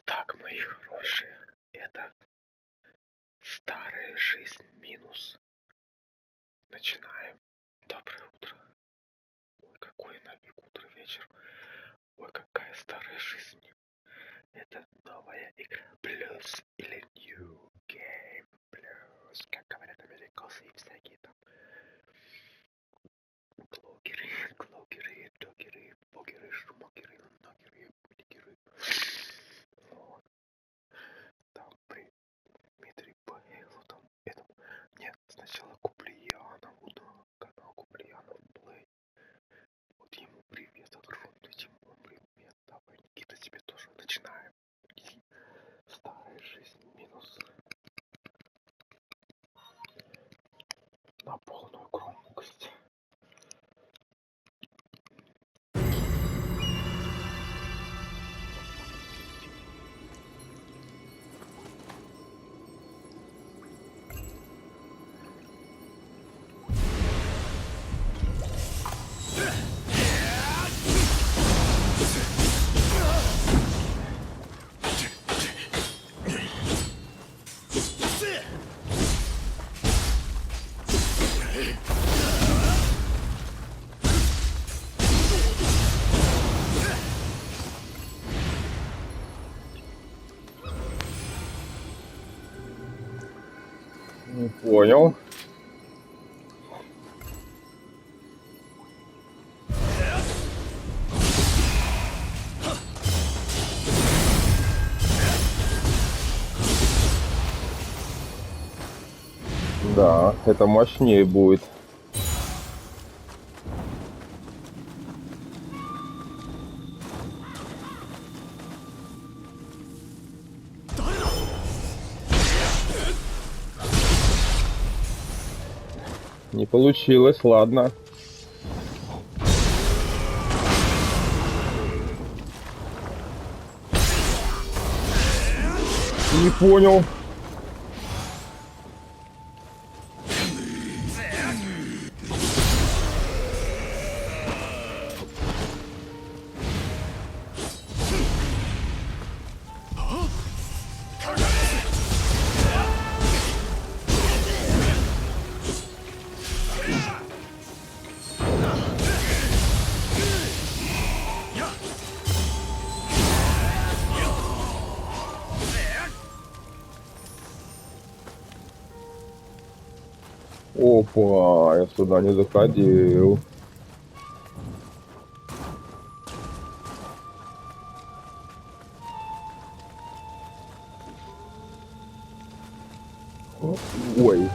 Итак, мои хорошие, это старая жизнь минус. Начинаем. Доброе утро. Ой, какое нафиг утро, вечер. Ой, какая старая жизнь. Это новая игра. Плюс или New Game Plus. Как говорят американцы и всякие там клокеры, докеры, богеры, шмокеры, нокеры, путикеры. Вот. Там при Дмитрий Павелов, там этому. Нет, сначала Куплиянову, да, канал Куплиянов Плей. Вот ему привет огромный, Тимон, привет. Давай, Никита, тебе тоже. Начинаем. Старая жизнь минус. На полную громкость. Не понял. Да, это мощнее будет. Не получилось, ладно. Не понял. Опа, я сюда не заходил. Ой.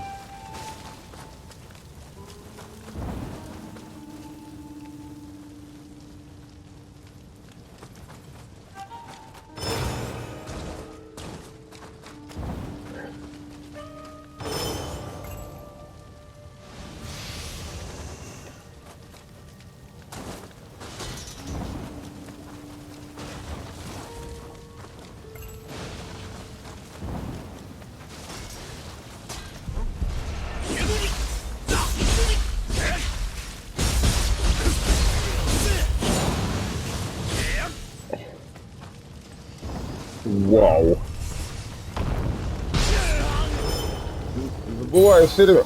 Вау. Забываю все время.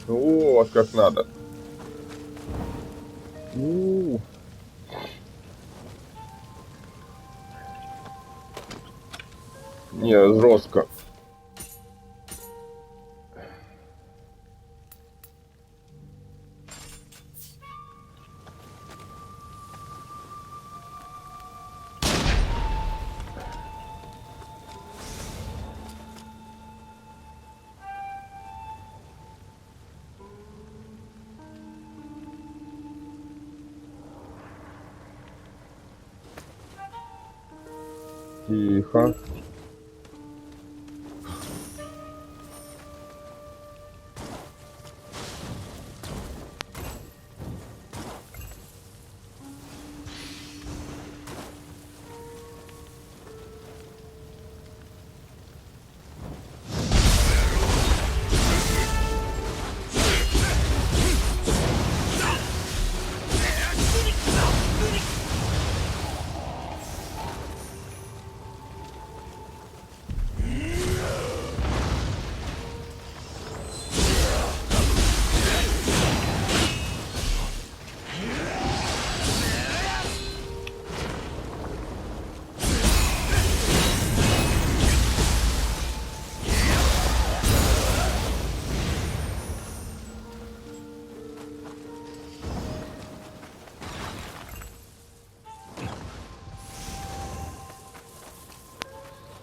Вот как надо. Не, жестко. Тихо.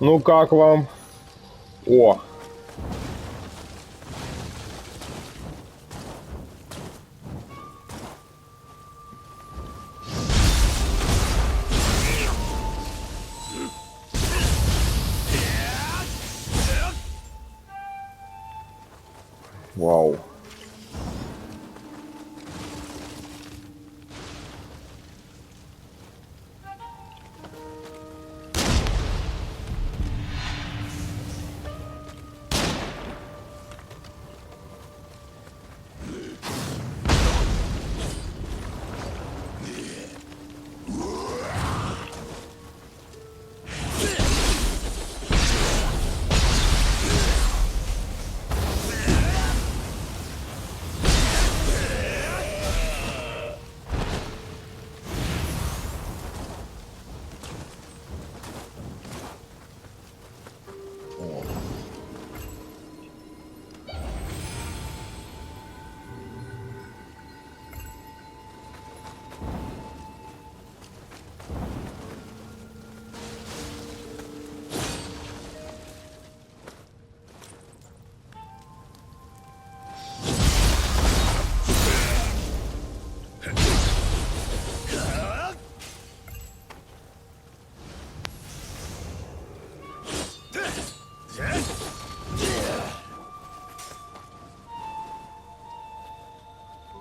Ну как вам? О! Вау.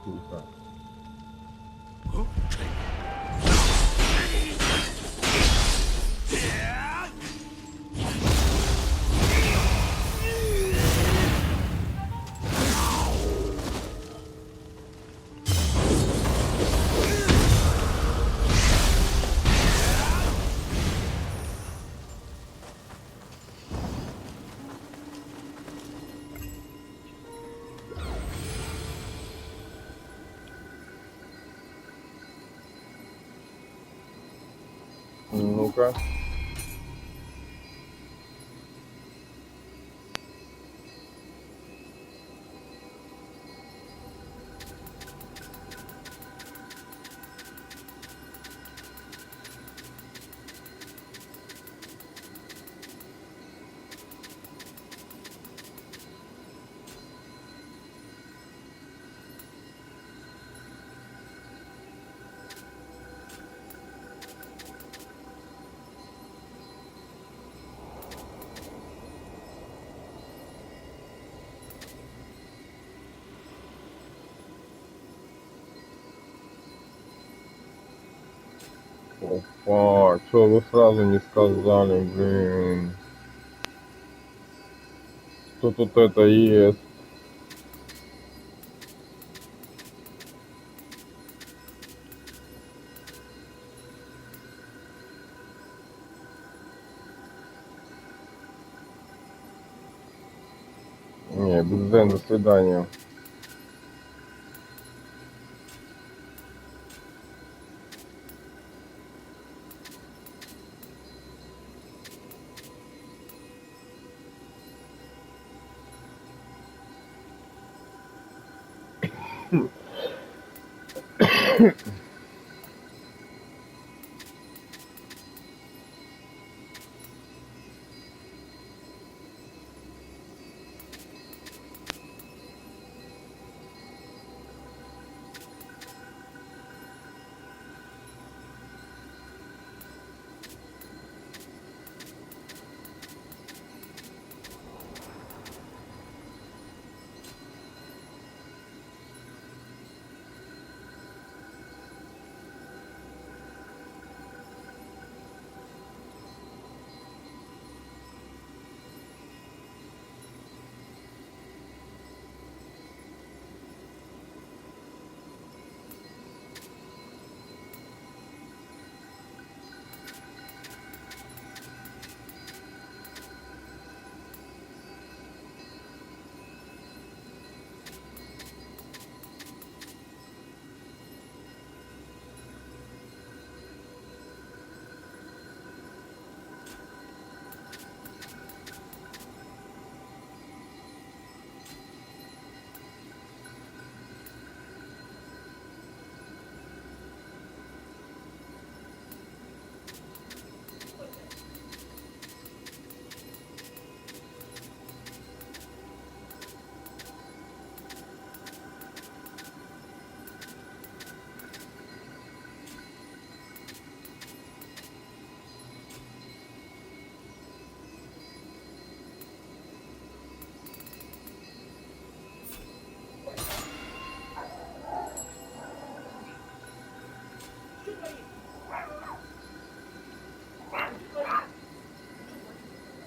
Тихо. Ну-ка. Опа, что вы сразу не сказали, блин. Что тут это есть? Не, без Дзен, до свидания.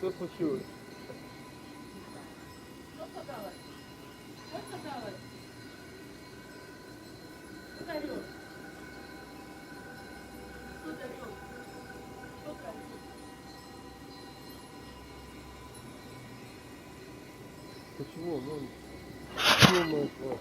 Что случилось? Что сказалось? Что сказалось? Что ты орёшь? Что ты орёшь? Что ты орёшь? Почему? Ну, почему мы это?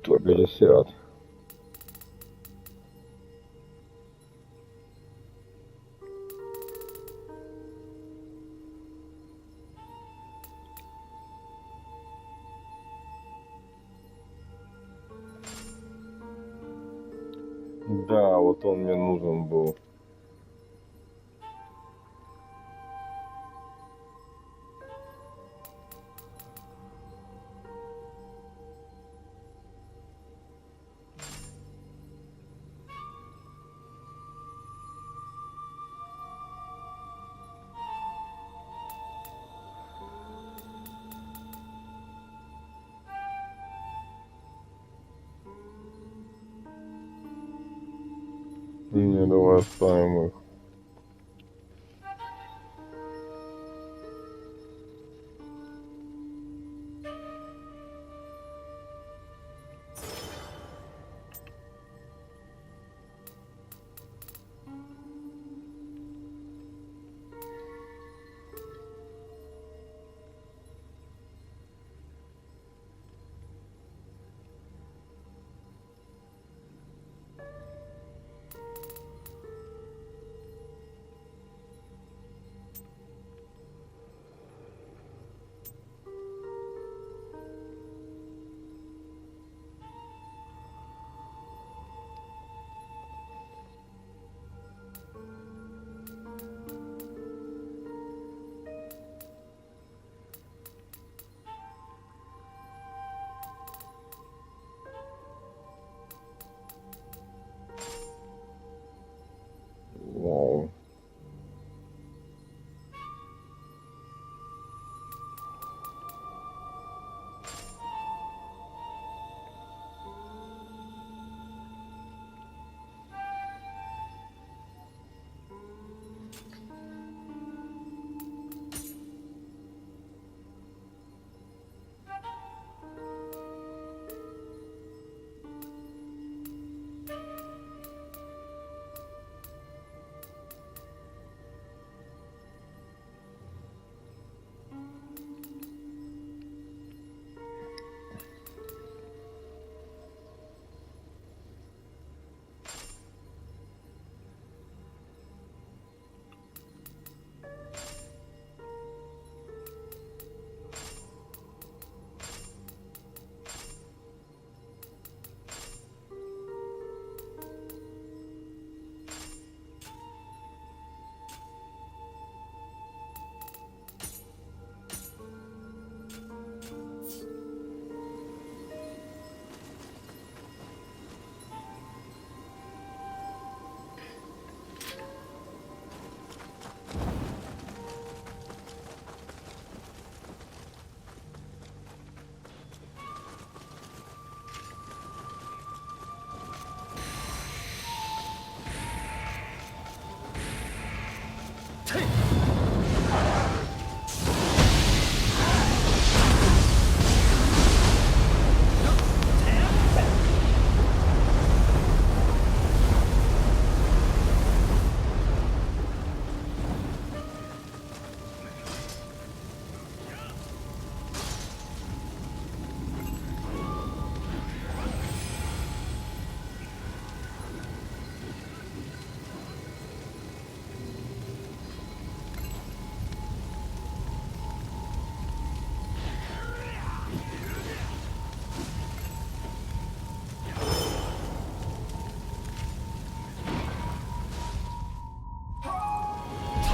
Сто 50. Да, вот он мне нужен был. Не, давай оставим их. Вау.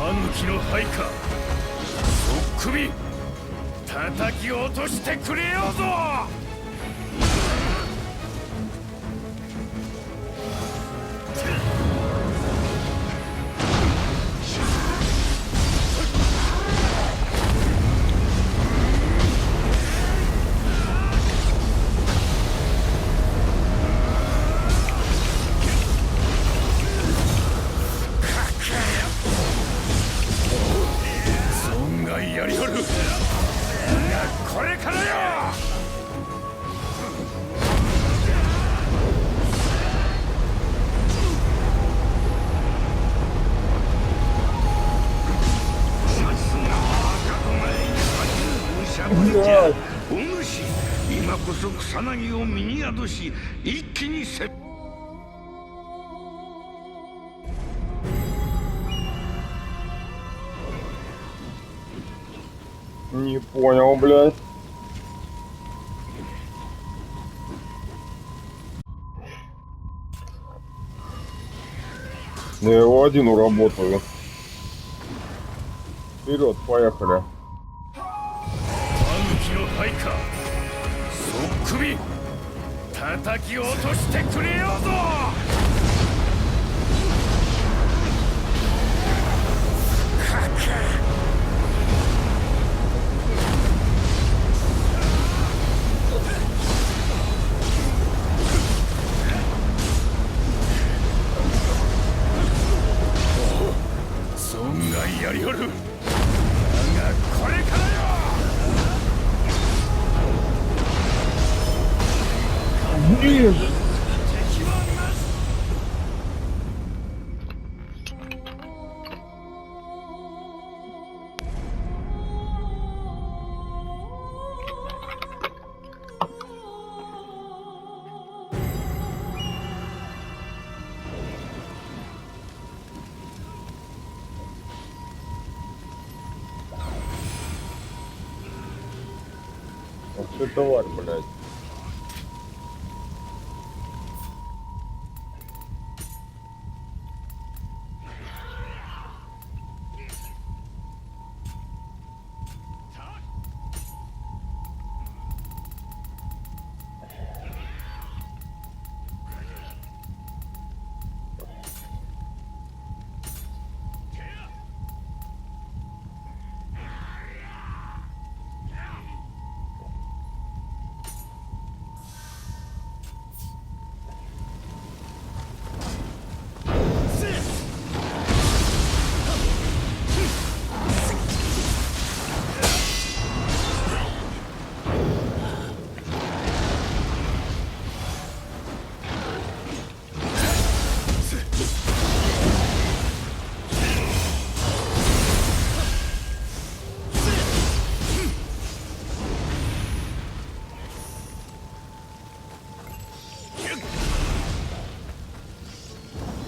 タヌキの配下そっくみ叩き落としてくれようぞ。やりよる。がこれからよ。お主、今こそ草薙を身に宿し一気にせ。Не понял, блядь. Ну, я его один уработаю. Вперед, поехали. そっくみ叩き落としてくれようぞ。損害やりよる。だがこれからよ。Блин! А что товар, блядь?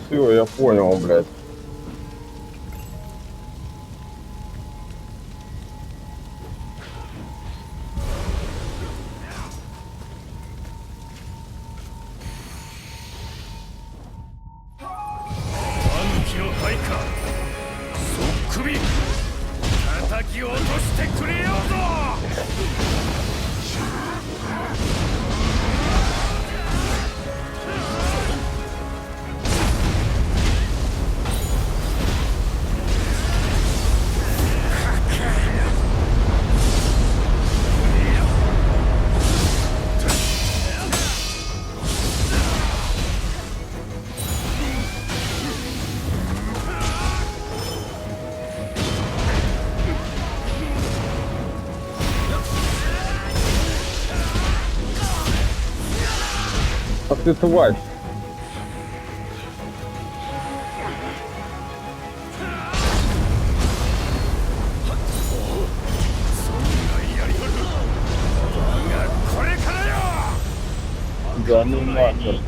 Все, я понял, блядь. Ах ты тварь! Да ну нахер!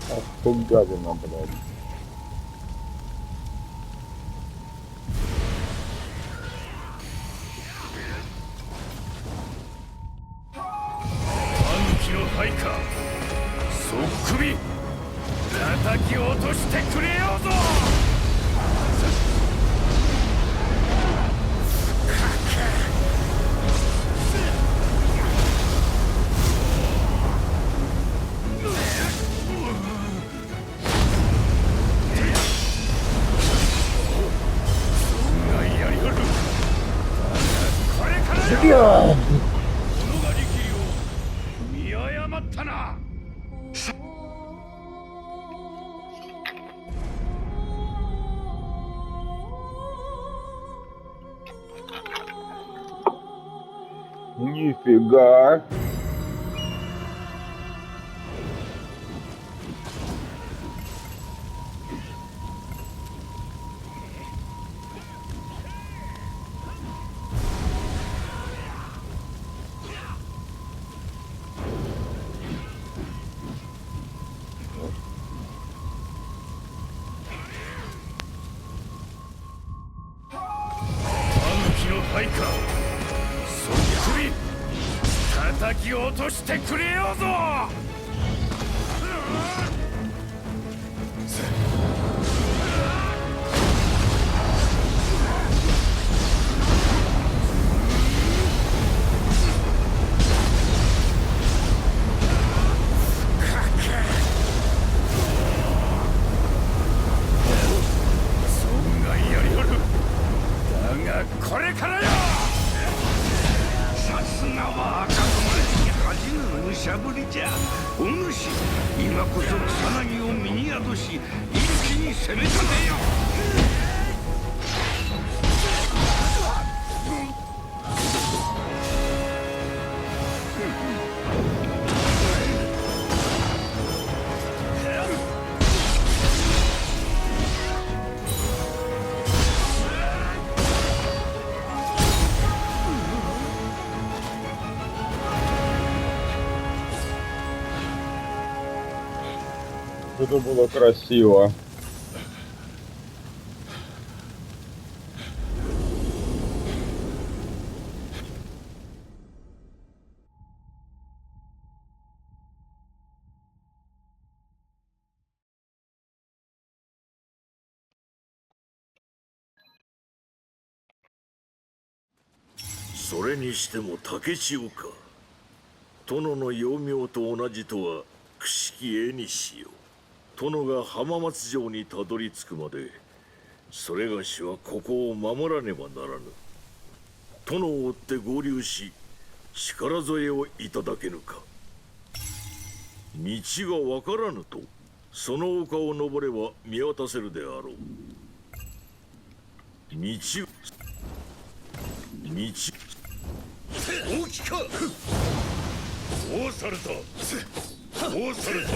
Ах ты гадина, блядь!叩き落としてくれようぞ。これからよ。物が力を見誤っったな。Нифига.叩き落としてくれようぞ。損害やりおる。だがこれからよ。さすがは赤恥ぬ武者ぶりじゃ。お主、今こそ草薙を身に宿し一気に攻め立てよ。Это было красиво. «それにしても竹千代か。殿の幼名と同じとは朽木絵にしよう。殿が浜松城にたどり着くまでそれがしはここを守らねばならぬ。殿を追って合流し力添えをいただけぬか。道がわからぬとその丘を登れば見渡せるであろう。道大きか。どうされた。どうされた。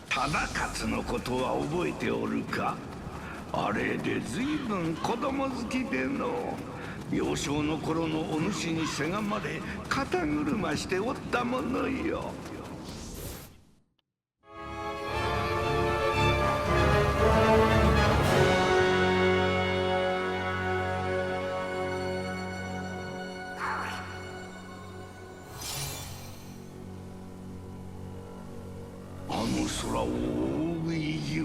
忠勝のことは覚えておるか。あれで随分子供好きでの。幼少の頃のお主にせがまれ肩車しておったものよ。空を覆う異形、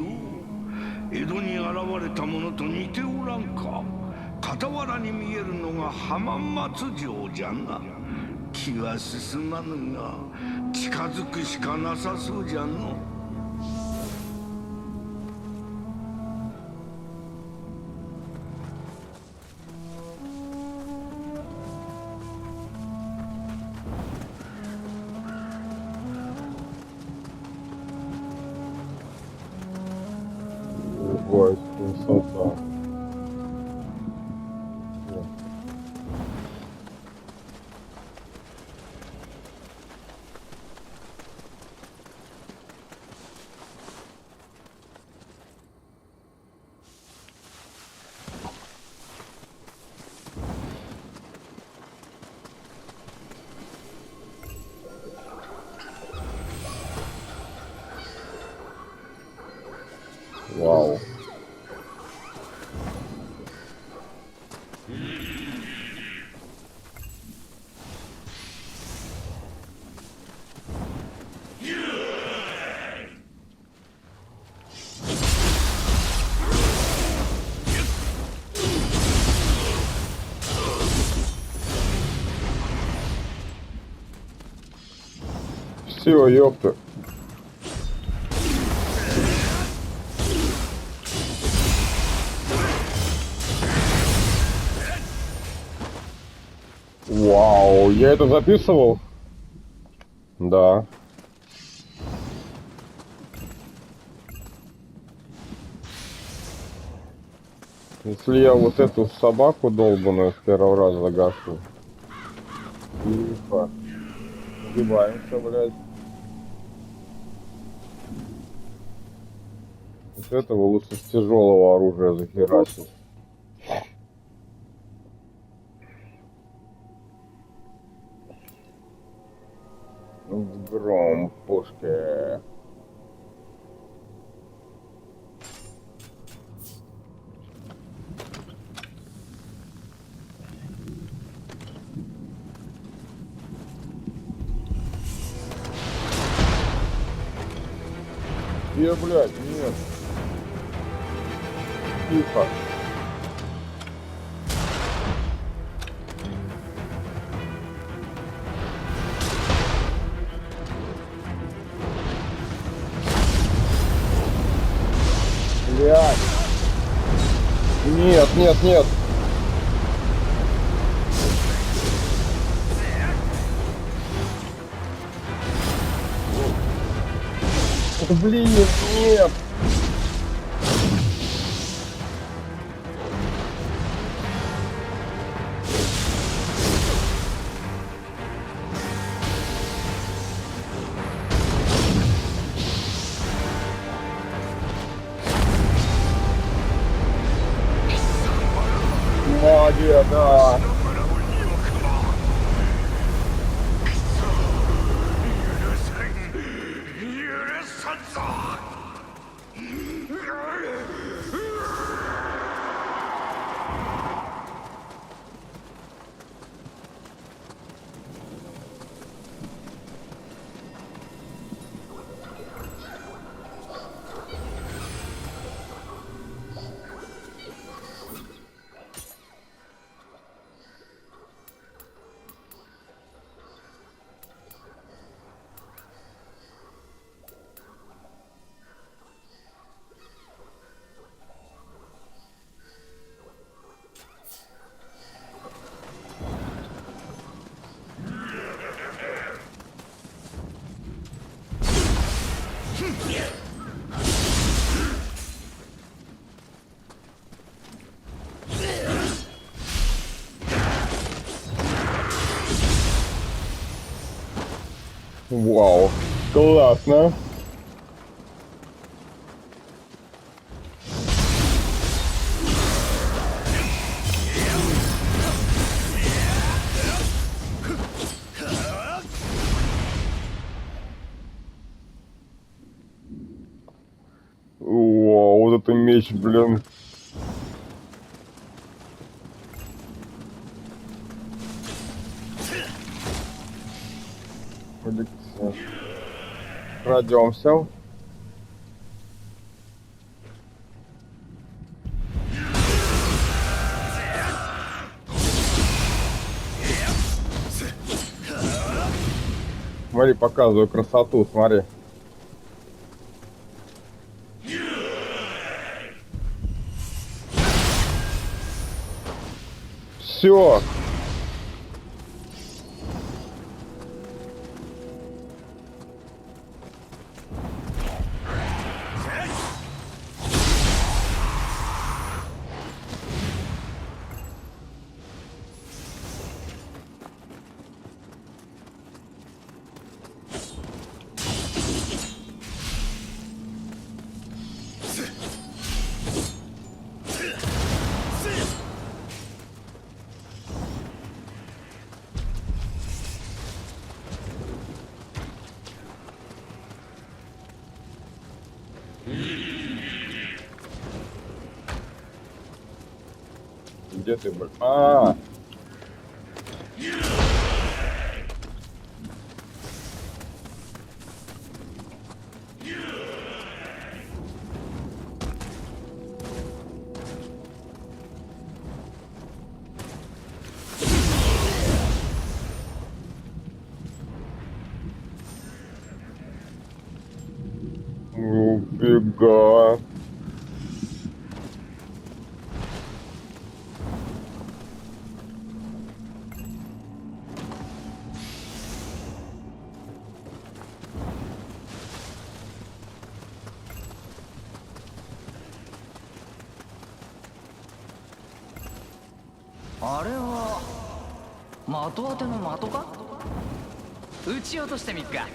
江戸に現れたものと似ておらんか。傍らに見えるのが浜松城じゃな。気は進まぬが近づくしかなさそうじゃの。Ой, красота. Вау. Все, ёпта. Вау, я это записывал? Да. Если я вот эту собаку долбаную с первого раза загашу. Тихо. Сгибаемся, блядь. Вот этого лучше с тяжелого оружия захерачить. Гром пушки. Блядь, нет. Тихо. Блядь. Нет, нет, нет. Блин, нет. Магия, да. Вау, классно. Вау, вот это меч, блин. Пройдемся. Смотри, показываю красоту, смотри. Все. Где ты, блин? Убегай. あれは的当ての的か？撃ち落としてみっか。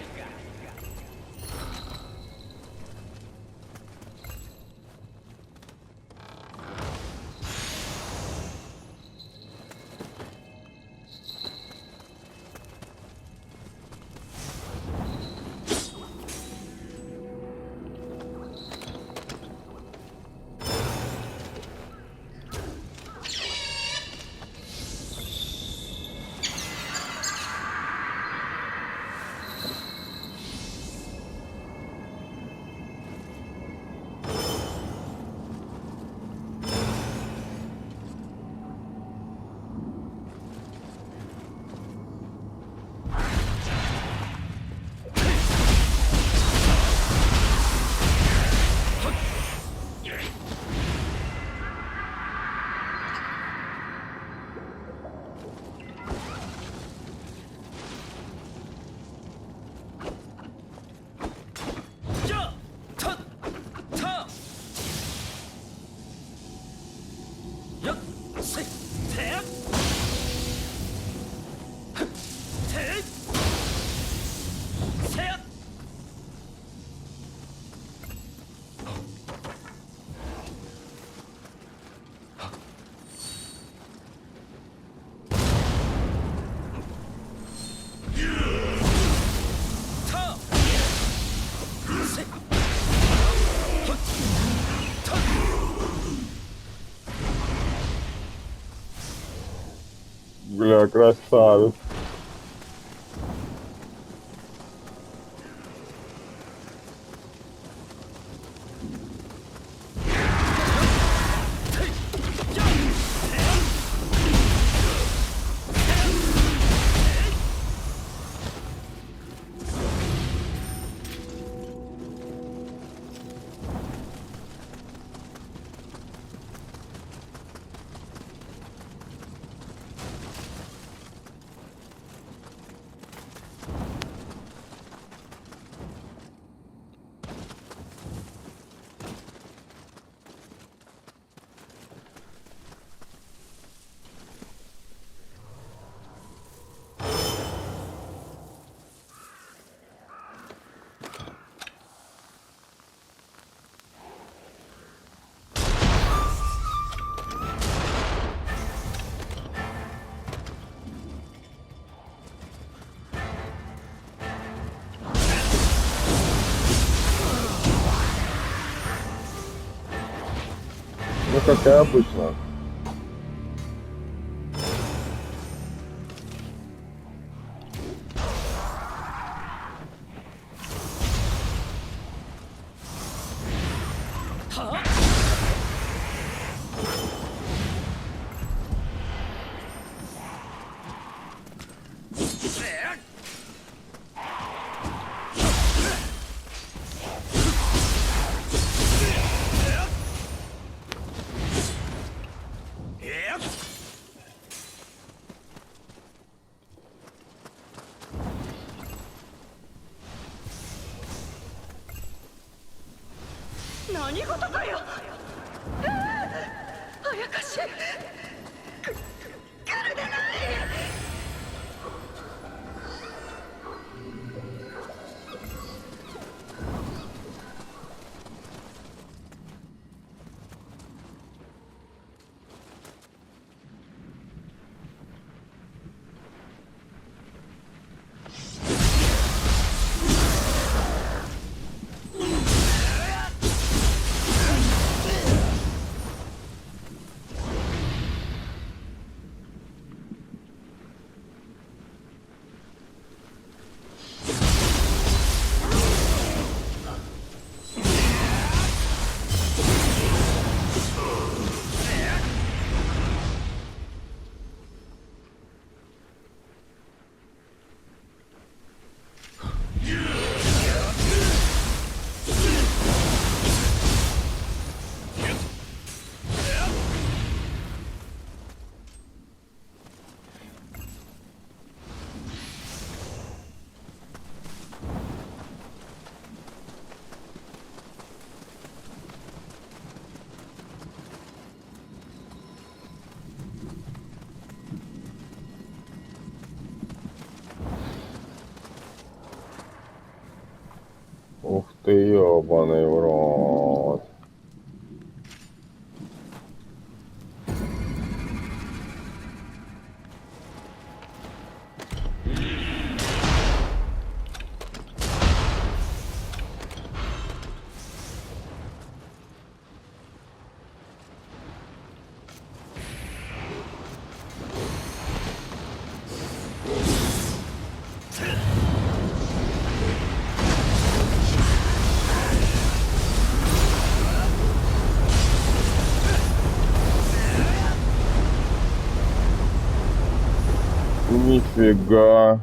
Бля, красавец. Ну, как и обычно. ты ёбаный в рот. Нифига.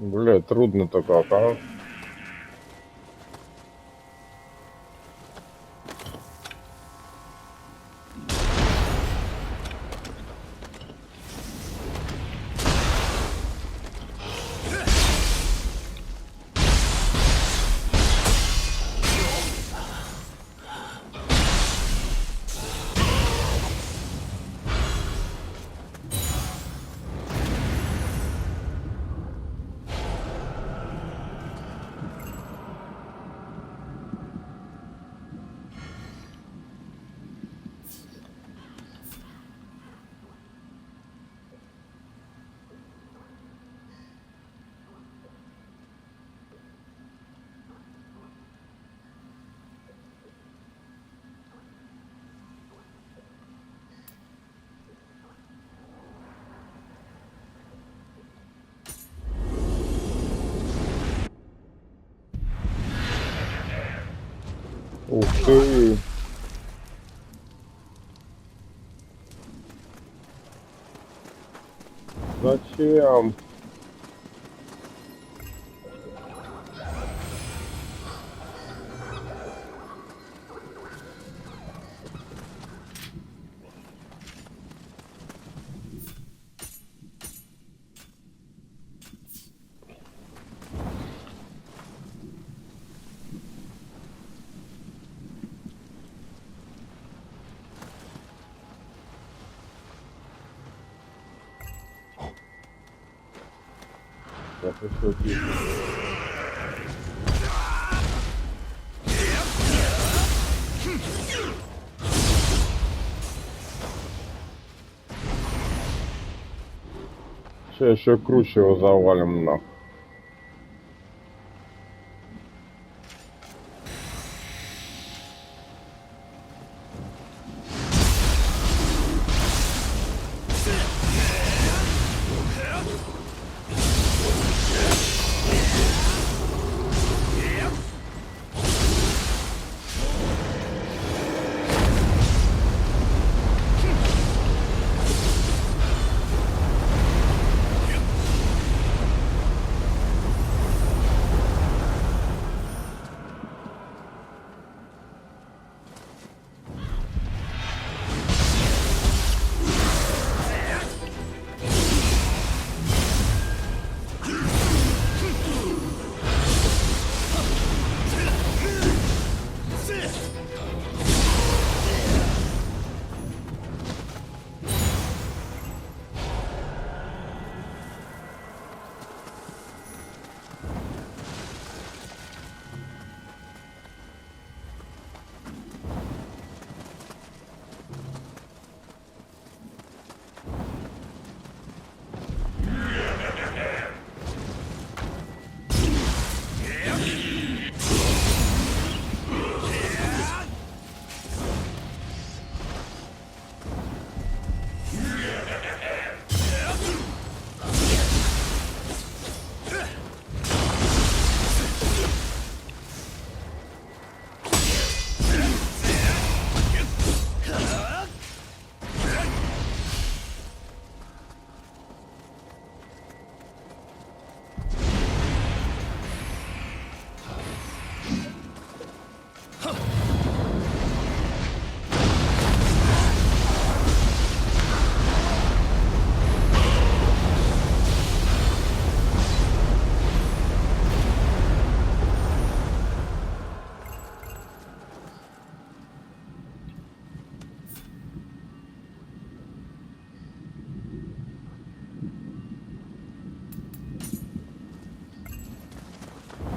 Бля, трудно-то как, а? Ух ты! Зачем? Я пришло тихо. Сейчас еще круче его завалим нахуй.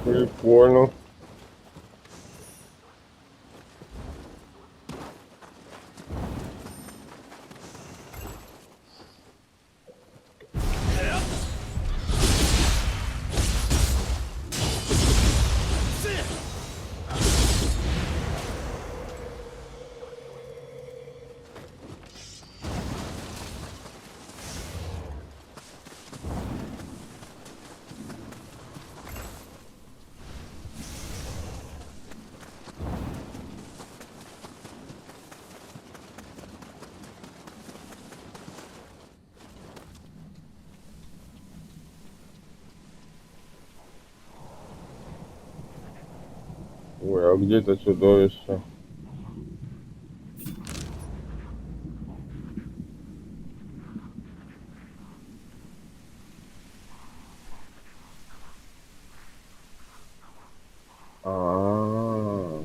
Прикольно. Ой, а где это чудовище? А-а-а.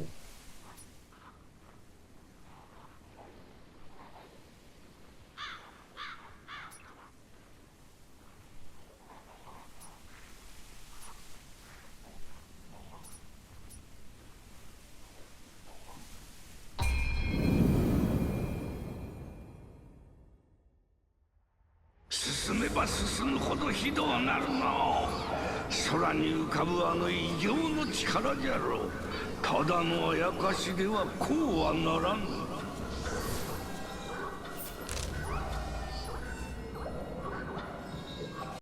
進めば進むほどひどうなるの。空に浮かぶあの異形の力じゃろう。ただのあやかしではこうはならん。